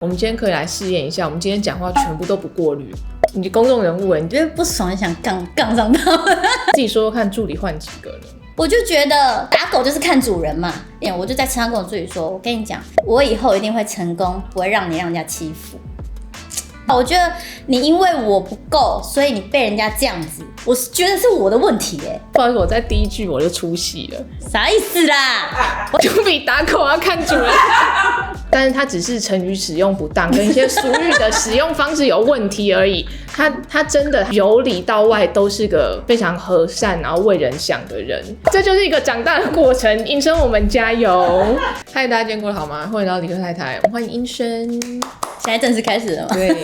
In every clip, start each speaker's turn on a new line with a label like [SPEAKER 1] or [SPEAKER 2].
[SPEAKER 1] 我们今天可以来试验一下，我们今天讲话全部都不过滤。你公众人物，你
[SPEAKER 2] 觉得不爽，想杠上他们。
[SPEAKER 1] 自己说说看，助理换几个了？
[SPEAKER 2] 我就觉得打狗就是看主人嘛。我就在车上跟我助理说，我跟你讲，我以后一定会成功，不会让人家欺负。我觉得你因为我不够，所以你被人家这样子，我觉得是我的问题耶。
[SPEAKER 1] 不好意思，我在第一句我就出戏了。
[SPEAKER 2] 啥意思啦？
[SPEAKER 1] 我就比打狗要看主人。但是它只是成语使用不当，跟一些俗语的使用方式有问题而已。他真的由里到外都是个非常和善，然后为人想的人。这就是一个长大的过程。英生，我们加油！嗨，大家今天过得好吗？欢迎来到理科太太，欢迎英生。
[SPEAKER 2] 现在正式开始了吗？
[SPEAKER 1] 对，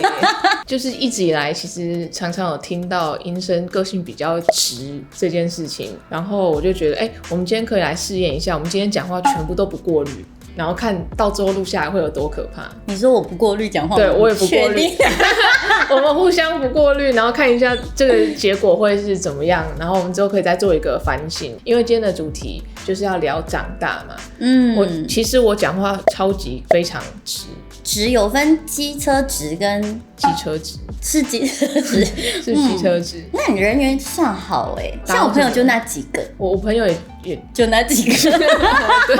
[SPEAKER 1] 就是一直以来，其实常常有听到英生个性比较直这件事情，然后我就觉得，我们今天可以来试验一下，我们今天讲话全部都不过滤。然后看到最后录下来会有多可怕。
[SPEAKER 2] 你说我不过滤讲话，
[SPEAKER 1] 对我也不过滤。我们互相不过滤，然后看一下这个结果会是怎么样，然后我们之后可以再做一个反省。因为今天的主题就是要聊长大嘛。其实我讲话超级非常直。
[SPEAKER 2] 直有分机车直跟
[SPEAKER 1] 机车直，
[SPEAKER 2] 是机车直，
[SPEAKER 1] 是机车直。
[SPEAKER 2] 那你人缘算好像我朋友就那几个，
[SPEAKER 1] 我朋友也
[SPEAKER 2] 就那几个。
[SPEAKER 1] 对，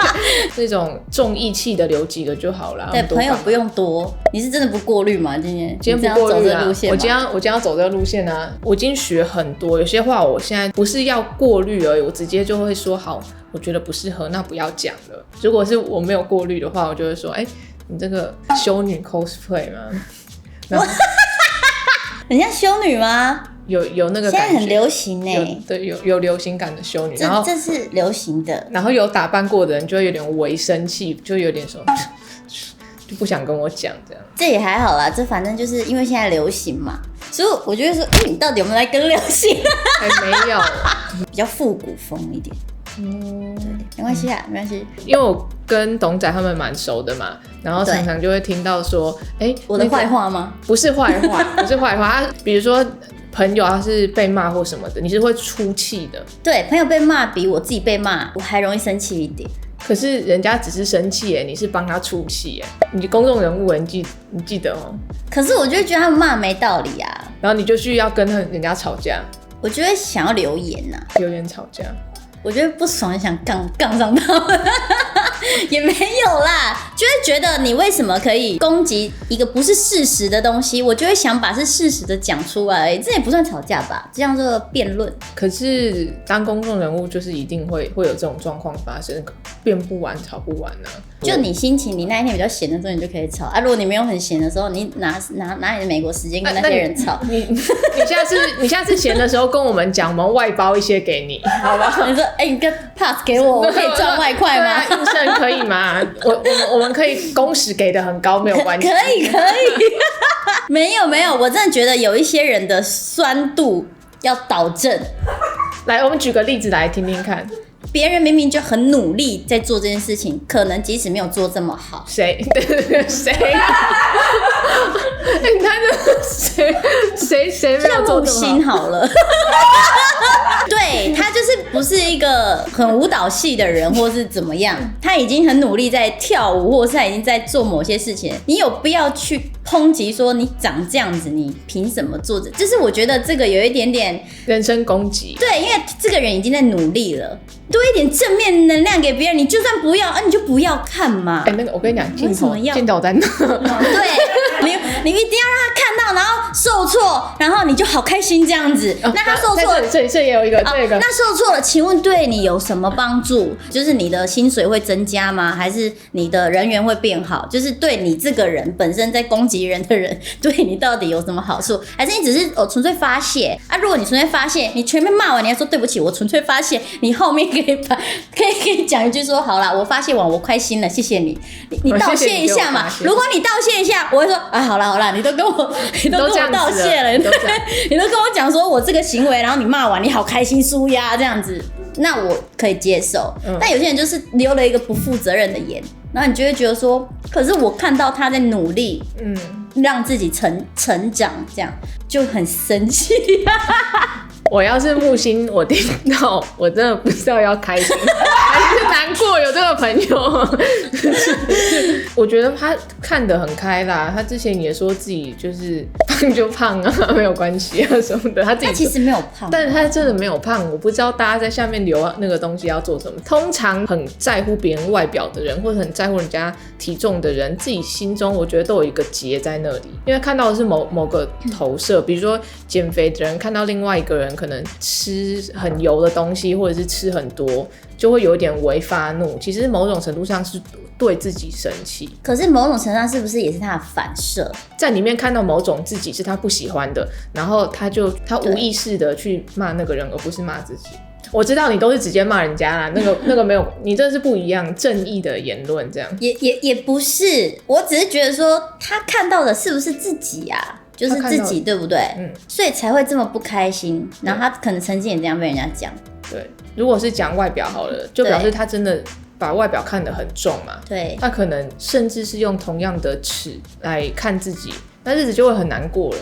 [SPEAKER 1] 那种重义气的留几个就好了。
[SPEAKER 2] 对，朋友不用多。你是真的不过滤吗？今天不过滤啊。我今
[SPEAKER 1] 天要走这个路线啊。我已经学很多，有些话我现在不是要过滤而已，我直接就会说好，我觉得不适合，那不要讲了。如果是我没有过滤的话，我就会说，你这个修女 cosplay 吗？
[SPEAKER 2] 人家修女吗？
[SPEAKER 1] 有那个感觉，
[SPEAKER 2] 现在很流行
[SPEAKER 1] 对，有流行感的修女，然后
[SPEAKER 2] 这是流行的。
[SPEAKER 1] 然后有打扮过的人就会有点微生气，就有点说就不想跟我讲这样。
[SPEAKER 2] 这也还好啦，这反正就是因为现在流行嘛，所以我觉得说，你到底有没有在跟流行？
[SPEAKER 1] 还没有，
[SPEAKER 2] 比较复古风一点。对，没关系啊，没关系。
[SPEAKER 1] 因为我跟董仔他们蛮熟的嘛，然后常常就会听到说，
[SPEAKER 2] 我的坏话吗？
[SPEAKER 1] 不是坏话，不是坏话。他比如说朋友他是被骂或什么的，你是会出气的。
[SPEAKER 2] 对，朋友被骂比我自己被骂我还容易生气一点。
[SPEAKER 1] 可是人家只是生气你是帮他出气你公众人物你记得哦。
[SPEAKER 2] 可是我就觉得他们骂没道理啊，
[SPEAKER 1] 然后你就需要跟人家吵架。
[SPEAKER 2] 我就会想要留言
[SPEAKER 1] 留言吵架。
[SPEAKER 2] 我觉得不爽，想杠上他们。也没有啦，就会觉得你为什么可以攻击一个不是事实的东西，我就会想把是事实的讲出来。这也不算吵架吧，这样做辩论。
[SPEAKER 1] 可是当公众人物就是一定会有这种状况发生，辩不完吵不完啊。
[SPEAKER 2] 就你心情，你那一天比较闲的时候，你就可以吵啊。如果你没有很闲的时候，你拿你的美国时间跟那些人吵。
[SPEAKER 1] 你下次闲的时候跟我们讲，我们外包一些给你，好不好？
[SPEAKER 2] 你说，你个 pass 给我，我可以赚外快吗？
[SPEAKER 1] 医生可以吗？我们可以工时给的很高，没有关系。
[SPEAKER 2] 可以。没有，我真的觉得有一些人的酸度要导正。
[SPEAKER 1] 来，我们举个例子来听听看。
[SPEAKER 2] 别人明明就很努力在做这件事情，可能即使没有做这么好。
[SPEAKER 1] 谁？谁？你看这谁没有做这么好？
[SPEAKER 2] 心好了。对，他就是不是一个很舞蹈系的人，或是怎么样，他已经很努力在跳舞，或是他已经在做某些事情。你有必要去抨击说你长这样子，你凭什么做这？就是我觉得这个有一点点
[SPEAKER 1] 人身攻击。
[SPEAKER 2] 对，因为这个人已经在努力了，多一点正面能量给别人。你就算不要你就不要看嘛。
[SPEAKER 1] 那个我跟你讲，镜头在那。
[SPEAKER 2] 对，你一定要让他看到，然后受挫，然后你就好开心这样子。那他受挫了，
[SPEAKER 1] 这也有一个
[SPEAKER 2] 那受挫了，请问对你有什么帮助？就是你的薪水会增加吗？还是你的人缘会变好？就是对你这个人本身在攻击人的人，对你到底有什么好处？还是你只是纯粹发泄啊？如果你纯粹发泄，你全面骂完，你还说对不起，我纯粹发泄，你后面可以讲一句说好啦，我发泄完我开心了，谢谢你，你道谢一下嘛。如果你道谢一下，我会说好啦，你都跟我道谢了，你都跟我讲说我这个行为，然后你骂完你好开心舒压这样子，那我可以接受。但有些人就是留了一个不负责任的言，然后你就会觉得说，可是我看到他在努力，让自己成长，这样就很生气。
[SPEAKER 1] 我要是木星，我听到我真的不知道要开心还是难过，有这个朋友。我觉得他看得很开啦，他之前也说自己就是胖就胖啊，没有关系啊什么的，他自己
[SPEAKER 2] 他其实没有胖，
[SPEAKER 1] 但是他真的没有胖。我不知道大家在下面留那个东西要做什么。通常很在乎别人外表的人，或者很在乎人家体重的人，自己心中我觉得都有一个结在那里，因为看到的是某个投射，比如说减肥的人看到另外一个人可能吃很油的东西，或者是吃很多，就会有一点微发怒。其实某种程度上是对自己生气，
[SPEAKER 2] 可是某种程度上是不是也是他的反射？在
[SPEAKER 1] 里面看到某种自己是他不喜欢的，然后他无意识的去骂那个人，而不是骂自己。我知道你都是直接骂人家啦，那个没有，你这是不一样，正义的言论这样。
[SPEAKER 2] 也不是，我只是觉得说他看到的是不是自己啊？就是自己，对不对？所以才会这么不开心。然后他可能曾经也这样被人家讲。
[SPEAKER 1] 对，如果是讲外表好了，就表示他真的把外表看得很重嘛。
[SPEAKER 2] 对，
[SPEAKER 1] 他可能甚至是用同样的尺来看自己，那日子就会很难过了。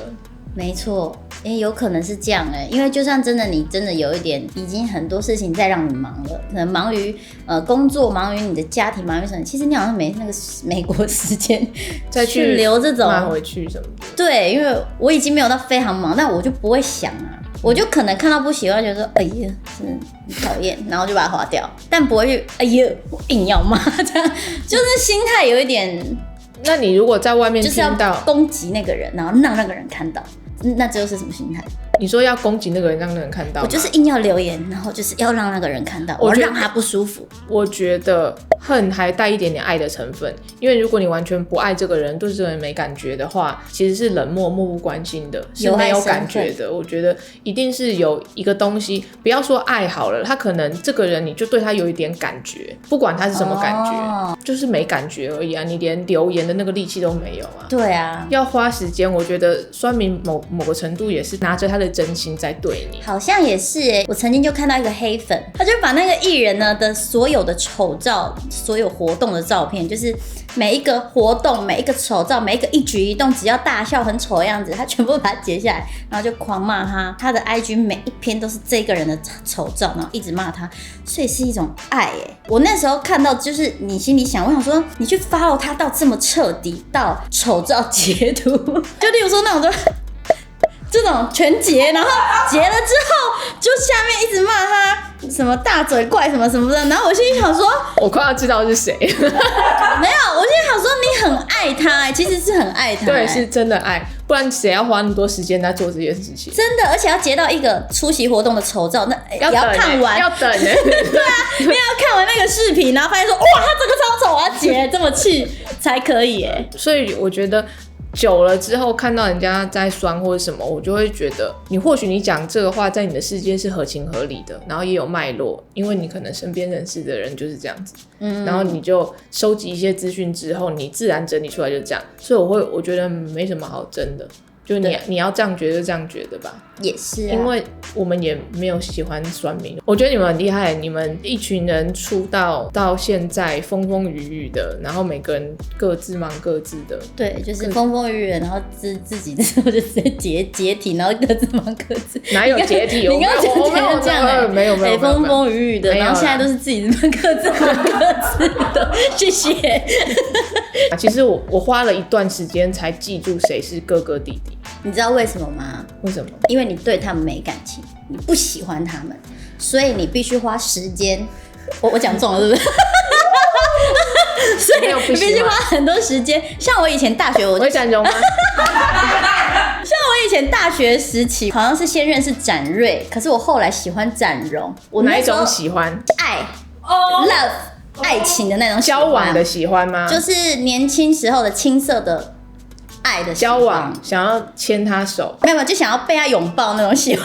[SPEAKER 2] 没错，有可能是这样因为就算你真的有一点已经很多事情在让你忙了，可能忙于工作，忙于你的家庭，忙于什么，其实你好像没那个美国时间
[SPEAKER 1] 再去
[SPEAKER 2] 留这种
[SPEAKER 1] 骂回去什么的。
[SPEAKER 2] 对，因为我已经没有到非常忙，但我就不会想啊，我就可能看到不喜欢，觉得说哎呀，真的很讨厌，然后就把它划掉，但不会去哎呀，我硬要骂，这样就是心态有一点。
[SPEAKER 1] 那你如果在外面听到，
[SPEAKER 2] 就是要攻击那个人，然后让那个人看到，那这又是什么心态？
[SPEAKER 1] 你说要攻击那个人，让那个人看到吗？
[SPEAKER 2] 我就是硬要留言，然后就是要让那个人看到，我让他不舒服。
[SPEAKER 1] 我觉得恨还带一点点爱的成分，因为如果你完全不爱这个人，对这个人没感觉的话，其实是冷漠、漠不关心的，是没有感觉的。我觉得一定是有一个东西，不要说爱好了，他可能这个人你就对他有一点感觉，不管他是什么感觉，就是没感觉而已啊，你连留言的那个力气都没有啊。
[SPEAKER 2] 对啊，
[SPEAKER 1] 要花时间。我觉得酸民某个程度也是拿着他的真心在对你。
[SPEAKER 2] 好像也是我曾经就看到一个黑粉，他就把那个艺人呢的所有的丑照，所有活动的照片，就是每一个活动、每一个丑照、每一个一举一动，只要大笑很丑的样子，他全部把它截下来，然后就狂骂他。他的 IG 每一篇都是这个人的丑照，然后一直骂他，所以是一种爱我那时候看到，就是你心里想，我想说，你去 follow 他到这么彻底，到丑照截图，就例如说那种这种全截，然后截了之后，就下面一直骂他什么大嘴怪什么什么的，然后我心里想说，
[SPEAKER 1] 我快要知道是谁。
[SPEAKER 2] 没有，我心里想说你很爱他其实是很爱他
[SPEAKER 1] 对，是真的爱，不然谁要花那么多时间在做这件事情？
[SPEAKER 2] 真的，而且要截到一个出席活动的丑照，那也要看完，
[SPEAKER 1] 要等
[SPEAKER 2] 对啊，你要看完那个视频，然后发现说，哇，他这个超丑，我要截，这么气才可以
[SPEAKER 1] 所以我觉得。久了之后看到人家在酸或者什么，我就会觉得或许你讲这个话在你的世界是合情合理的，然后也有脉络，因为你可能身边认识的人就是这样子，然后你就收集一些资讯之后，你自然整理出来就这样，所以我觉得没什么好争的，就你要这样觉得就这样觉得吧。
[SPEAKER 2] 也是
[SPEAKER 1] 因为我们也没有喜欢酸民，我觉得你们很厉害，你们一群人出道到现在风风雨雨的，然后每个人各自忙各自的。
[SPEAKER 2] 对，就是风风雨雨，然后自己之后就直接解体，然后各自忙各自。
[SPEAKER 1] 哪有解体？
[SPEAKER 2] 你刚刚讲起来这样
[SPEAKER 1] 没有
[SPEAKER 2] 风风雨雨的，然后现在都是自己各自忙各自的。谢谢。
[SPEAKER 1] 其实我花了一段时间才记住谁是哥哥弟弟。
[SPEAKER 2] 你知道为什么吗？
[SPEAKER 1] 为什么？
[SPEAKER 2] 因为你对他们没感情，你不喜欢他们，所以你必须花时间。我讲中了，是不是？所以你必须花很多时间。像我以前大学，我
[SPEAKER 1] 会展荣吗？
[SPEAKER 2] 像我以前大学时期，好像是先认识展瑞，可是我后来喜欢展荣。我
[SPEAKER 1] 哪一种喜欢？
[SPEAKER 2] 爱 ，love， 爱情的那种喜欢，
[SPEAKER 1] 交往的喜欢吗？
[SPEAKER 2] 就是年轻时候的青涩的。爱的
[SPEAKER 1] 交往，想要牵他手，
[SPEAKER 2] 没有，就想要被他拥抱那种喜欢。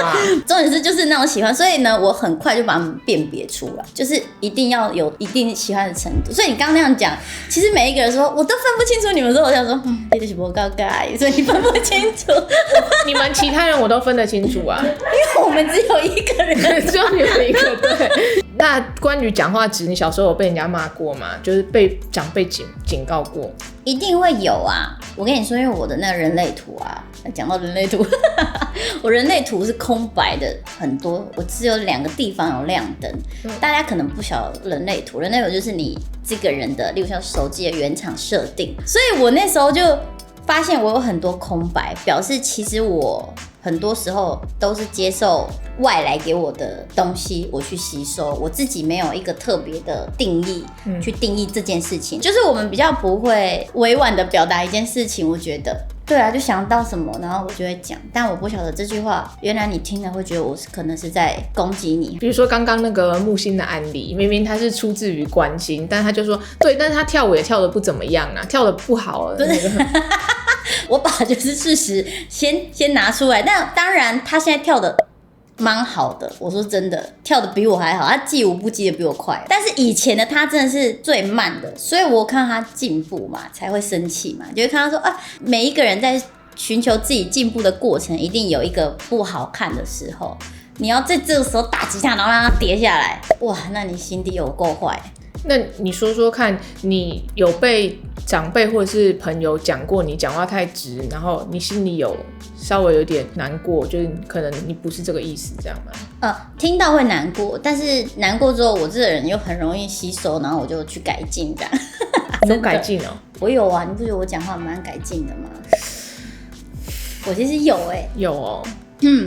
[SPEAKER 1] 哇，
[SPEAKER 2] 重点是就是那种喜欢，所以呢，我很快就把他们辨别出来，就是一定要有一定喜欢的程度。所以你刚刚那样讲，其实每一个人说我都分不清楚你们，说我想说，你的是不高盖，所以你分不清楚。
[SPEAKER 1] 你们其他人我都分得清楚啊，
[SPEAKER 2] 因为我们只有一个人，
[SPEAKER 1] 只有你们一个对。那关于讲话直，你小时候有被人家骂过吗？就是被长辈警告过？
[SPEAKER 2] 一定会有啊！我跟你说，因为我的那个人类图啊，讲到人类图，我人类图是空白的很多，我只有2个地方有亮灯。大家可能不晓得人类图，人类图就是你这个人的，例如像手机的原厂设定，所以我那时候就发现我有很多空白，表示其实我很多时候都是接受外来给我的东西，我去吸收，我自己没有一个特别的定义去定义这件事情。就是我们比较不会委婉的表达一件事情，我觉得。对啊，就想到什么，然后我就会讲，但我不晓得这句话，原来你听了会觉得我可能是在攻击你。
[SPEAKER 1] 比如说刚刚那个木星的案例，明明他是出自于关心，但他就说对，但是他跳舞也跳得不怎么样啊，跳得不好啊。
[SPEAKER 2] 我把就是事实先拿出来，但当然他现在跳的蛮好的，我说真的，跳的比我还好，他记舞步记得比我快。但是以前的他真的是最慢的，所以我看到他进步嘛，才会生气嘛，就会看到说啊，每一个人在寻求自己进步的过程，一定有一个不好看的时候，你要在这个时候打击他，然后让他跌下来，哇，那你心底有够坏。
[SPEAKER 1] 那你说说看，你有被长辈或者是朋友讲过你讲话太直，然后你心里有稍微有点难过，就是可能你不是这个意思，这样吗？
[SPEAKER 2] 听到会难过，但是难过之后，我这个人又很容易吸收，然后我就去改进这样。
[SPEAKER 1] 你有改进哦？
[SPEAKER 2] 我有啊，你不觉得我讲话蛮改进的吗？我其实有
[SPEAKER 1] 有哦。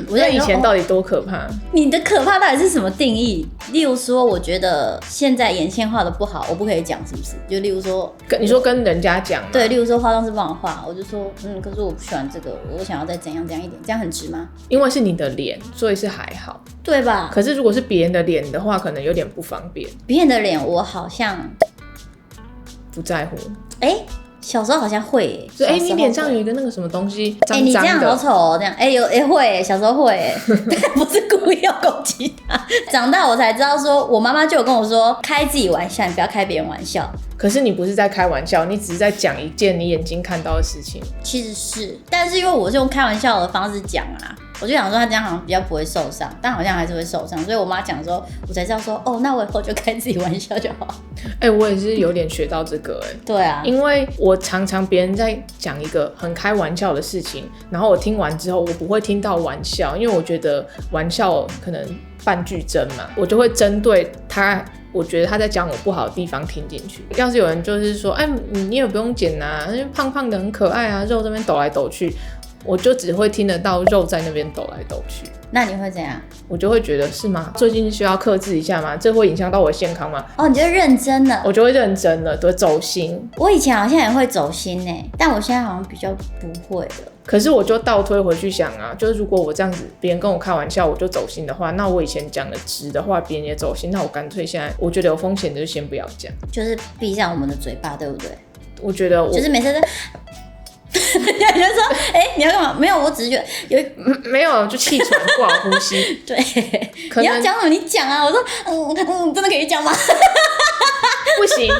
[SPEAKER 2] 我
[SPEAKER 1] 那以前到底多可怕？
[SPEAKER 2] 你的可怕到底是什么定义？例如说，我觉得现在眼线画的不好，我不可以讲，是不是？就例如说，
[SPEAKER 1] 你说跟人家讲，
[SPEAKER 2] 对，例如说化妆师帮我画，我就说，可是我不喜欢这个，我想要再怎样一点，这样很直吗？
[SPEAKER 1] 因为是你的脸，所以是还好，
[SPEAKER 2] 对吧？
[SPEAKER 1] 可是如果是别人的脸的话，可能有点不方便。
[SPEAKER 2] 别人的脸，我好像
[SPEAKER 1] 不在乎。
[SPEAKER 2] 小时候好像会耶，
[SPEAKER 1] 你脸上有一个那个什么东西，脏脏的。
[SPEAKER 2] 你这样好丑哦，这样，会耶，小时候会耶，但不是故意要攻击他。长大我才知道说，我妈妈就有跟我说，开自己玩笑，你不要开别人玩笑。
[SPEAKER 1] 可是你不是在开玩笑，你只是在讲一件你眼睛看到的事情。
[SPEAKER 2] 其实是，但是因为我是用开玩笑的方式讲啊，我就想说他这样好像比较不会受伤，但好像还是会受伤，所以我妈讲的时候，我才知道说，那我以后就开自己玩笑就好。
[SPEAKER 1] 我也是有点学到这个
[SPEAKER 2] 对啊，
[SPEAKER 1] 因为我常常别人在讲一个很开玩笑的事情，然后我听完之后，我不会听到玩笑，因为我觉得玩笑可能半句真嘛，我就会针对他。我觉得他在讲我不好的地方听进去。要是有人就是说，你也不用剪啊，胖胖的很可爱啊，肉这边抖来抖去，我就只会听得到肉在那边抖来抖去。
[SPEAKER 2] 那你会怎样？
[SPEAKER 1] 我就会觉得是吗？最近需要克制一下吗？这会影响到我的健康吗？
[SPEAKER 2] 你就认真了。
[SPEAKER 1] 我就会认真了，对，走心。
[SPEAKER 2] 我以前好像也会走心但我现在好像比较不会了。
[SPEAKER 1] 可是我就倒推回去想啊，就是如果我这样子，别人跟我开玩笑，我就走心的话，那我以前讲的直的话，别人也走心，那我干脆现在我觉得有风险的就先不要讲，
[SPEAKER 2] 就是闭上我们的嘴巴，对不对？
[SPEAKER 1] 我觉得
[SPEAKER 2] 就是每次在。人家就说：“你要干嘛？没有，我只是觉得
[SPEAKER 1] 没有，就气喘，不好呼吸。
[SPEAKER 2] 对，你要讲什么？你讲啊！我说，真的可以讲吗？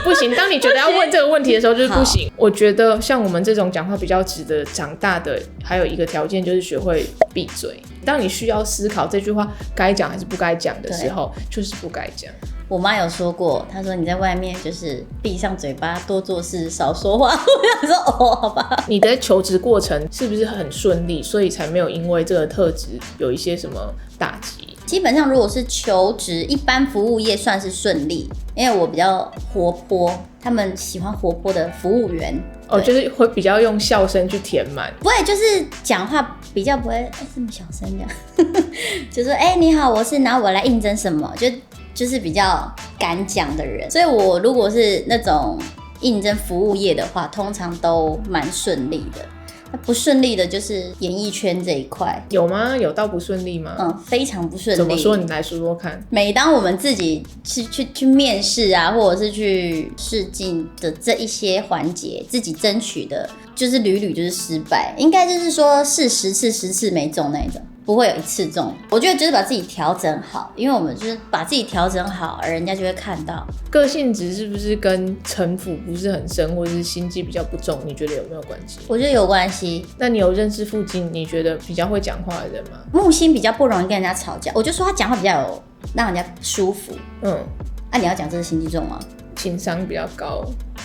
[SPEAKER 1] 不行。当你觉得要问这个问题的时候，就是不行。我觉得像我们这种讲话比较直的，长大的还有一个条件就是学会闭嘴。当你需要思考这句话该讲还是不该讲的时候，就是不该讲。
[SPEAKER 2] 我妈有说过，她说你在外面就是闭上嘴巴，多做事，少说话。我想说，好吧。
[SPEAKER 1] 你的求职过程是不是很顺利，所以才没有因为这个特质有一些什么打击？
[SPEAKER 2] 基本上如果是求职，一般服务业算是顺利，因为我比较活泼，他们喜欢活泼的服务员。
[SPEAKER 1] 就是会比较用笑声去填满，
[SPEAKER 2] 不会，就是讲话比较不会这么小声这样，就说你好，我是，然后我来应征什么，就是比较敢讲的人，所以我如果是那种应征服务业的话，通常都蛮顺利的。不顺利的就是演艺圈这一块。
[SPEAKER 1] 有吗？有到不顺利吗？
[SPEAKER 2] 非常不顺利。
[SPEAKER 1] 怎么说？你来说说看。
[SPEAKER 2] 每当我们自己去面试啊，或者是去试镜的这一些环节，自己争取的，就是屡屡就是失败。应该就是说试10次10次没中那种。不会有一次中。我觉得就是把自己调整好，因为我们就是把自己调整好，人家就会看到。
[SPEAKER 1] 个性值是不是跟城府不是很深，或者是心机比较不重？你觉得有没有关系？
[SPEAKER 2] 我觉得有关系。
[SPEAKER 1] 那你有认识附近你觉得比较会讲话的人吗？
[SPEAKER 2] 木星比较不容易跟人家吵架，我就说他讲话比较有让人家舒服。你要讲这是心机重吗？
[SPEAKER 1] 情商比较高。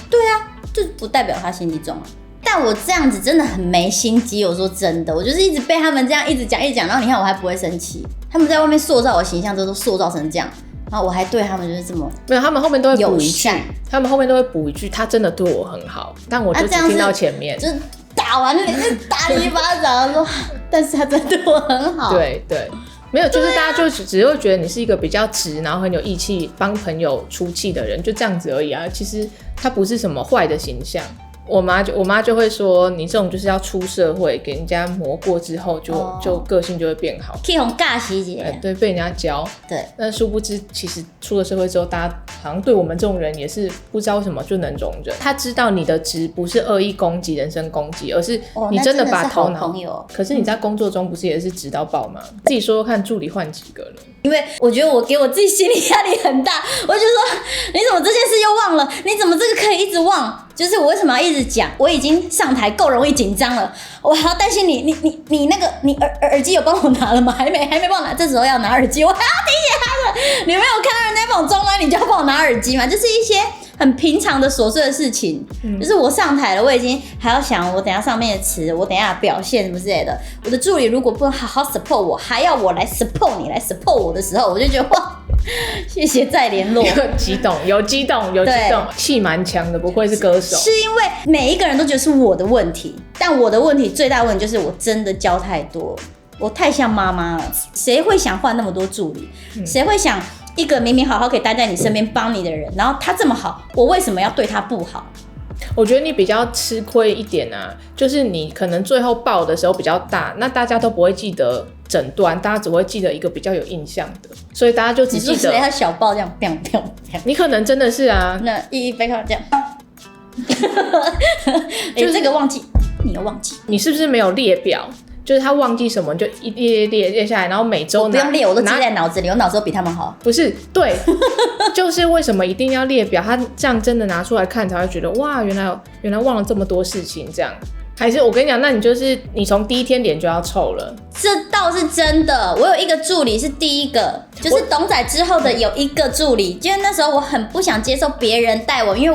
[SPEAKER 2] 对啊，就不代表他心机重啊。但我这样子真的很没心机，我说真的，我就是一直被他们这样一直讲，然后你看我还不会生气，他们在外面塑造我形象都塑造成这样，然后我还对他们就是这么
[SPEAKER 1] 没有，他们后面都会补一句，他真的对我很好，但我就只听到前面，
[SPEAKER 2] 就是打完你打你一巴掌，说，但是他真的对我很好，
[SPEAKER 1] 对。没有，就是大家就只会觉得你是一个比较直，然后很有义气，帮朋友出气的人，就这样子而已啊。其实他不是什么坏的形象。我妈就会说，你这种就是要出社会，给人家磨过之后就个性就会变好。
[SPEAKER 2] 可以用尬洗姐，
[SPEAKER 1] 对，被人家教。对，但殊不知，其实出了社会之后，大家好像对我们这种人也是不知道为什么就能容忍。他知道你的直不是恶意攻击、人身攻击，而是你真的把头脑。可是你在工作中不是也是直到爆吗？自己说说看，助理换几个了？
[SPEAKER 2] 因为我觉得我给我自己心理压力很大，我就说你怎么这件事又忘了？你怎么这个可以一直忘？就是我为什么要一直讲？我已经上台够容易紧张了，我还要担心你那个你耳机有帮我拿了吗？还没帮我拿，这时候要拿耳机，我还要提醒他的。你没有看到人家帮我装吗？你就要帮我拿耳机嘛？就是一些很平常的琐碎的事情。就是我上台了，我已经还要想我等一下上面的词，我等一下表现什么之类的。我的助理如果不好好 support 我，还要我来 support 你来 support 我的时候，我就觉得哇。谢谢再联络。
[SPEAKER 1] 有激动，气蛮强的，不愧是歌手。
[SPEAKER 2] 是因为每一个人都觉得是我的问题，但我的问题最大的问题就是我真的教太多，我太像妈妈了。谁会想换那么多助理？谁会想一个明明好好可以待在你身边帮你的人，然后他这么好，我为什么要对他不好？
[SPEAKER 1] 我觉得你比较吃亏一点啊，就是你可能最后爆的时候比较大，那大家都不会记得整段，大家只会记得一个比较有印象的，所以大家就只记得。你说谁他
[SPEAKER 2] 小爆这样，
[SPEAKER 1] 你可能真的是啊，
[SPEAKER 2] 那一飞看这样，就是这个忘记，你又忘记，
[SPEAKER 1] 你是不是没有列表？就是他忘记什么就一列下来，然后每周
[SPEAKER 2] 不用列，我都记在脑子里，我脑子都比他们好。
[SPEAKER 1] 不是，对，就是为什么一定要列表？他这样真的拿出来看才会觉得哇，原来忘了这么多事情，这样。还是我跟你讲，那你从第一天脸就要臭了。
[SPEAKER 2] 这倒是真的。我有一个助理是第一个，就是董仔之后的有一个助理，因为那时候我很不想接受别人带我，因为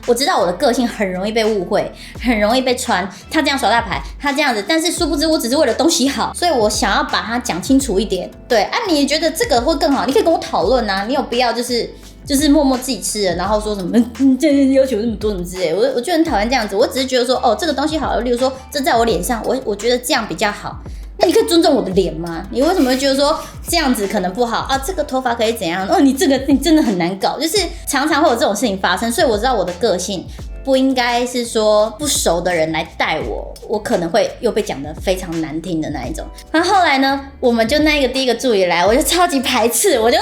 [SPEAKER 2] 我知道我的个性很容易被误会，很容易被穿。他这样耍大牌，他这样子，但是殊不知我只是为了东西好，所以我想要把它讲清楚一点。对啊，你觉得这个会更好，你可以跟我讨论啊，你有必要就是默默自己吃了，然后说什么这要求那么多什么之类，我就很讨厌这样子。我只是觉得说，哦，这个东西好，例如说这在我脸上，我觉得这样比较好。那你可以尊重我的脸吗？你为什么会觉得说这样子可能不好啊？这个头发可以怎样？哦，你真的很难搞，就是常常会有这种事情发生。所以我知道我的个性不应该是说不熟的人来带我可能会又被讲得非常难听的那一种。然后后来呢，我们就那个第一个助理来，我就超级排斥，我就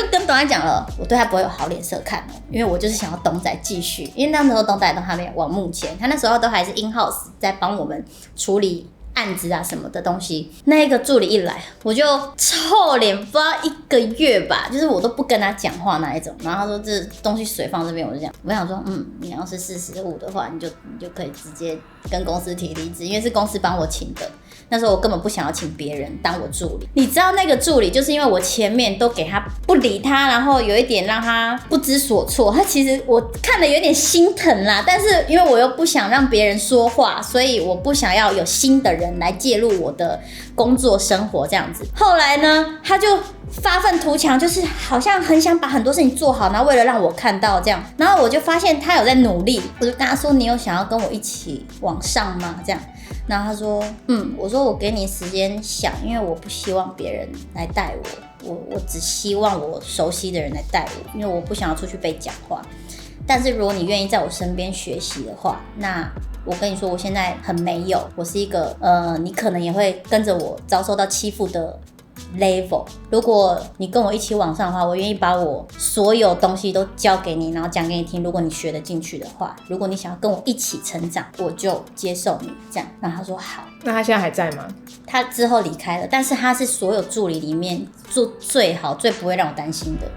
[SPEAKER 2] 跟董仔讲了，我对他不会有好脸色看哦，因为我就是想要董仔继续，因为那时候董仔都还没有往目前，他那时候都还是 in house 在帮我们处理案子啊什么的东西。那一个助理一来，我就臭脸不知道1个月吧，就是我都不跟他讲话那一种。然后他说这东西水放这边，我就这样，我想说，你要是45的话，你就可以直接跟公司提离职，因为是公司帮我请的。那时候我根本不想要请别人当我助理，你知道那个助理就是因为我前面都给他不理他，然后有一点让他不知所措，他其实我看了有点心疼啦，但是因为我又不想让别人说话，所以我不想要有新的人来介入我的工作生活这样子。后来呢，他就发愤图强，就是好像很想把很多事情做好，然后为了让我看到这样，然后我就发现他有在努力，我就跟他说，你有想要跟我一起往上吗？这样。然后他说，我说我给你时间想，因为我不希望别人来带我只希望我熟悉的人来带我，因为我不想要出去被讲话。但是如果你愿意在我身边学习的话，那我跟你说，我现在很没有，我是一个你可能也会跟着我遭受到欺负的 level。如果你跟我一起往上的话，我愿意把我所有东西都教给你，然后讲给你听。如果你学得进去的话，如果你想要跟我一起成长，我就接受你这样。然后他说好。
[SPEAKER 1] 那他现在还在吗？
[SPEAKER 2] 他之后离开了，但是他是所有助理里面做最好、最不会让我担心的。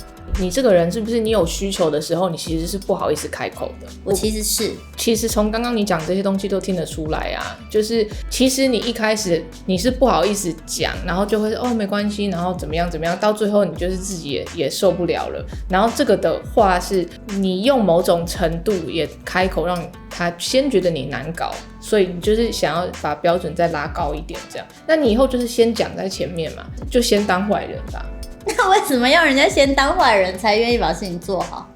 [SPEAKER 1] 你这个人是不是你有需求的时候，你其实是不好意思开口的？
[SPEAKER 2] 我其实是，
[SPEAKER 1] 其实从刚刚你讲这些东西都听得出来啊，就是其实你一开始你是不好意思讲，然后就会说没关系，然后怎么样怎么样，到最后你就是自己也受不了了。然后这个的话是你用某种程度也开口让他先觉得你难搞，所以你就是想要把标准再拉高一点这样。那你以后就是先讲在前面嘛，就先当坏人吧。
[SPEAKER 2] 那为什么要人家先当坏人才愿意把事情做好？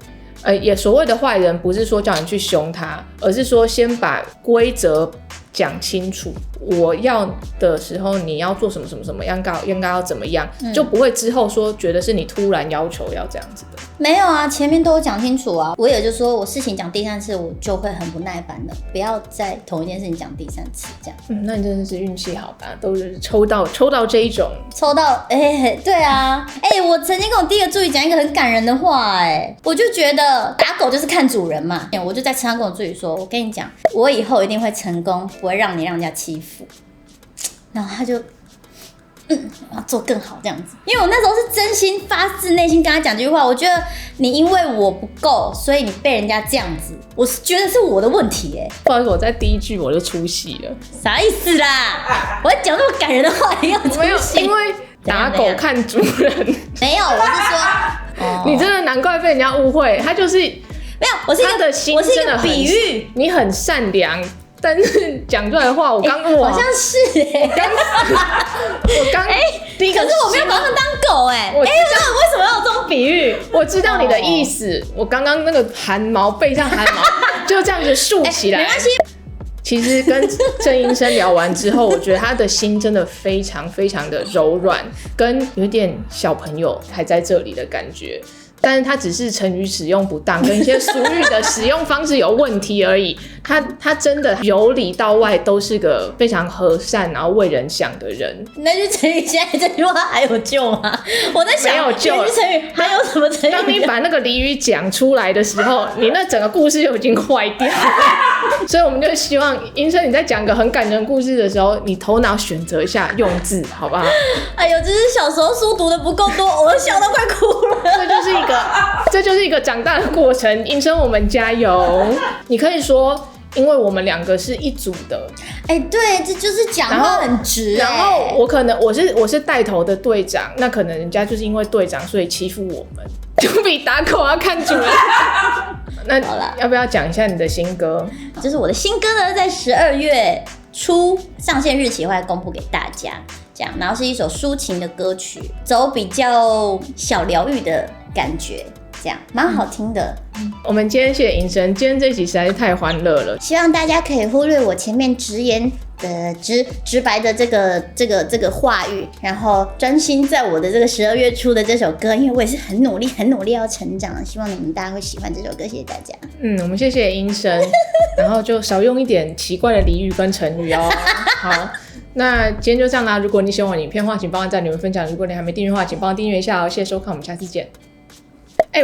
[SPEAKER 1] 也所谓的坏人不是说叫你去凶他，而是说先把规则讲清楚，我要的时候你要做什么什么什么，应该要怎么样，就不会之后说觉得是你突然要求要这样子的。
[SPEAKER 2] 没有啊，前面都有讲清楚啊。我也就说我事情讲第3次我就会很不耐烦了，不要再同一件事情讲第3次这样。
[SPEAKER 1] 那你真的是运气好吧，都是抽到这一种，
[SPEAKER 2] 抽到对啊，我曾经跟我第一个助理讲一个很感人的话，我就觉得打狗就是看主人嘛，我就在车上跟我助理说，我跟你讲，我以后一定会成功，不会让人家欺负。然后他就我要做更好这样子，因为我那时候是真心发自内心跟他讲这句话。我觉得你因为我不够，所以你被人家这样子，我是觉得是我的问题
[SPEAKER 1] 不好意思，我在第一句我就出戏了。
[SPEAKER 2] 啥意思啦？我讲那么感人的话，你要出戏？
[SPEAKER 1] 因为打狗看主人。
[SPEAKER 2] 没有，我是说，
[SPEAKER 1] 你真的难怪被人家误会，他就是没
[SPEAKER 2] 有，我是一个
[SPEAKER 1] 他的心真的很
[SPEAKER 2] 比喻，
[SPEAKER 1] 你很善良。但是讲出来的话，我刚
[SPEAKER 2] 好像是
[SPEAKER 1] 我刚第一个，
[SPEAKER 2] 可是我没有把他们当狗我知道为什么要有这种比喻？
[SPEAKER 1] 我知道你的意思，我刚刚那个汗毛背上汗毛就这样子竖起来，
[SPEAKER 2] 没关系。
[SPEAKER 1] 其实跟郑医生聊完之后，我觉得他的心真的非常非常的柔软，跟有点小朋友还在这里的感觉。但是他只是成语使用不当，跟一些俗语的使用方式有问题而已。他真的由里到外都是个非常和善，然后为人想的人。
[SPEAKER 2] 那句成语现在这句话还有救吗？我在想，
[SPEAKER 1] 没有救了。
[SPEAKER 2] 成语还有什么成语？
[SPEAKER 1] 当你把那个俚语讲出来的时候，你那整个故事就已经坏掉了。所以我们就希望医生你在讲个很感人故事的时候，你头脑选择一下用字，好不好？
[SPEAKER 2] 哎呦，只是小时候书读的不够多，我笑到快哭了。
[SPEAKER 1] 这就是一个长大的过程，医生我们加油。你可以说，因为我们两个是一组的。
[SPEAKER 2] 对，这就是讲话很直。
[SPEAKER 1] 然后我是带头的队长，那可能人家就是因为队长所以欺负我们，就比打狗要看主人。那要不要讲一下你的新歌？
[SPEAKER 2] 就是我的新歌呢，在12月初上线日期会公布给大家。然后是一首抒情的歌曲，走比较小疗愈的感觉，这样蛮好听的。
[SPEAKER 1] 我们今天谢谢银生，今天这一集实在是太欢乐了。
[SPEAKER 2] 希望大家可以忽略我前面直言的直白的这个话语，然后专心在我的这个12月初的这首歌，因为我也是很努力要成长，希望你们大家会喜欢这首歌，谢谢大家。
[SPEAKER 1] 我们谢谢银生，然后就少用一点奇怪的俚语跟成语哦。好。那今天就这样啦。如果你喜欢我的影片的话，请帮我在留言分享。如果你还没订阅的话，请帮我订阅一下哦。谢谢收看，我们下次见。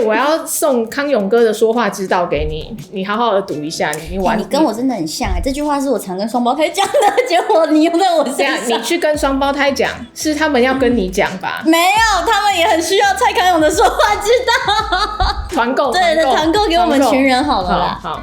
[SPEAKER 1] 我要送康永哥的说话之道给你，你好好的读一下。你
[SPEAKER 2] 跟我真的很像这句话是我常跟双胞胎讲的，结果你用在我身上。
[SPEAKER 1] 你去跟双胞胎讲，是他们要跟你讲吧？
[SPEAKER 2] 没有，他们也很需要蔡康永的说话之道。
[SPEAKER 1] 团购，
[SPEAKER 2] 对，团购给我们群人好了啦。
[SPEAKER 1] 好。